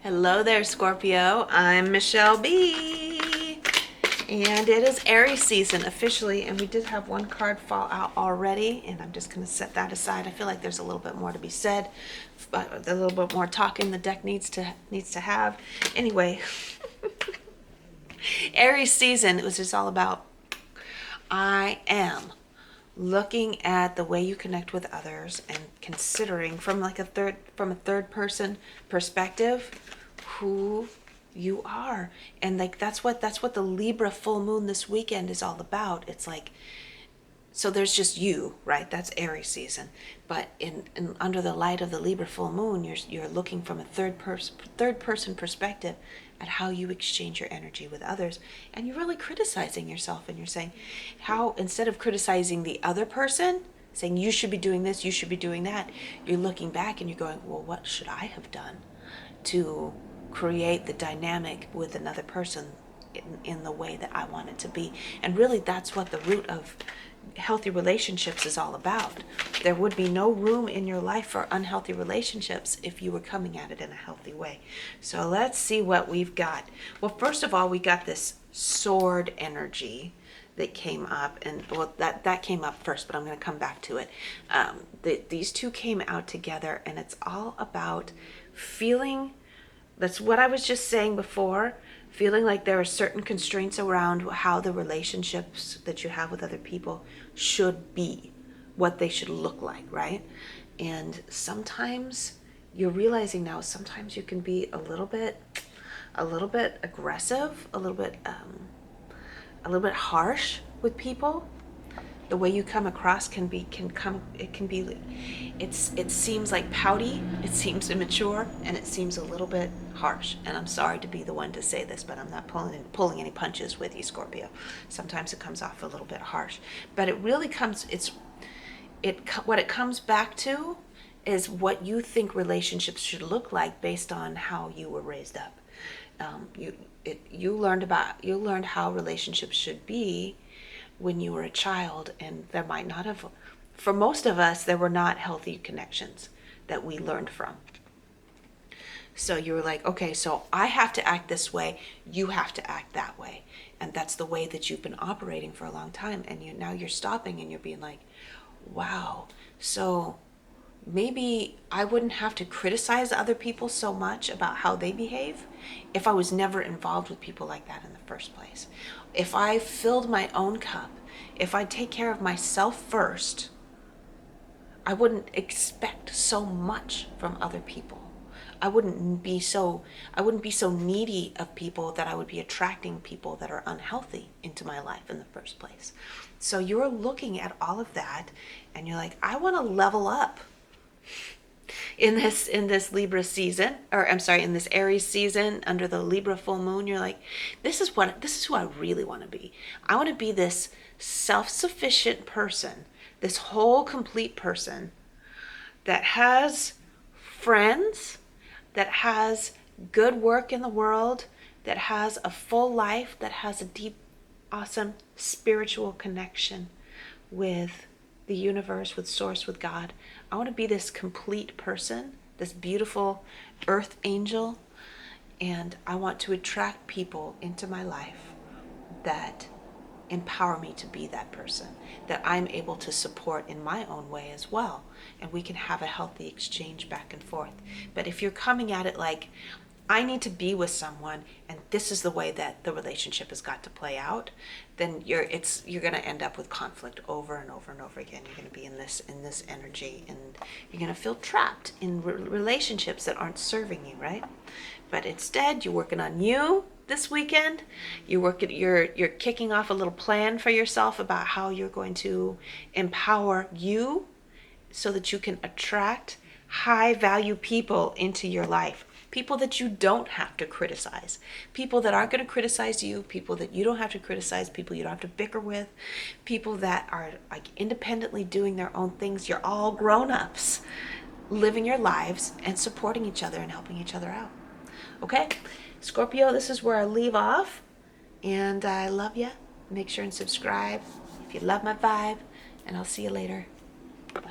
Hello there, Scorpio. I'm Michelle B. And it is Aries season officially, and we did have one card fall out already, and I'm just going to set that aside. I feel like there's a little bit more to be said, but a little bit more talking the deck needs to have. Anyway, Aries season, it was just all about I am looking at the way you connect with others and considering from a third person perspective who you are. And like that's what the Libra full moon this weekend is all about. It's like, so there's just you, right? That's Aries season. But in under the light of the Libra full moon, you're looking from a third person perspective at how you exchange your energy with others, and you're really criticizing yourself, and you're saying how, instead of criticizing the other person, saying you should be doing this, you should be doing that, you're looking back and you're going, well, what should I have done to create the dynamic with another person in the way that I want it to be? And really, that's what the root of healthy relationships is all about. There would be no room in your life for unhealthy relationships if you were coming at it in a healthy way. So let's see what we've got. Well, first of all, we got this sword energy that came up, and well, that came up first, but I'm going to come back to it. These two came out together, and it's all about feeling. That's what I was just saying before. Feeling like there are certain constraints around how the relationships that you have with other people should be, what they should look like, right? And sometimes you're realizing now, sometimes you can be a little bit aggressive, a little bit harsh with people. The way you come across it seems like pouty, it seems immature, and it seems a little bit harsh. And I'm sorry to be the one to say this, but I'm not pulling any punches with you, Scorpio. Sometimes it comes off a little bit harsh, but it really what it comes back to is what you think relationships should look like based on how you were raised up. You learned how relationships should be when you were a child, and there might not have, for most of us, there were not healthy connections that we learned from. So you were like, okay, so I have to act this way, you have to act that way. And that's the way that you've been operating for a long time. And now you're stopping and you're being like, wow, so maybe I wouldn't have to criticize other people so much about how they behave if I was never involved with people like that in the first place. If I filled my own cup, if I take care of myself first, I wouldn't expect so much from other people. I wouldn't be so needy of people that I would be attracting people that are unhealthy into my life in the first place. So you're looking at all of that and you're like, I want to level up in this Libra season, or I'm sorry, in this Aries season under the Libra full moon. You're like, this is who I really want to be. I want to be this self-sufficient person, this whole complete person that has friends, that has good work in the world, that has a full life, that has a deep, awesome spiritual connection with the universe, with source, with God. I want to be this complete person, this beautiful earth angel, and I want to attract people into my life that empower me to be that person, that I'm able to support in my own way as well, and we can have a healthy exchange back and forth. But if you're coming at it like, I need to be with someone and this is the way that the relationship has got to play out, then you're going to end up with conflict over and over and over again. You're going to be in this energy, and you're going to feel trapped in relationships that aren't serving you, right? But instead, you're working on you this weekend. You're kicking off a little plan for yourself about how you're going to empower you so that you can attract high value people into your life. People that you don't have to criticize. People that aren't going to criticize you. People that you don't have to criticize. People you don't have to bicker with. People that are like independently doing their own things. You're all grown-ups living your lives and supporting each other and helping each other out. Okay? Scorpio, this is where I leave off. And I love you. Make sure and subscribe if you love my vibe. And I'll see you later. Bye.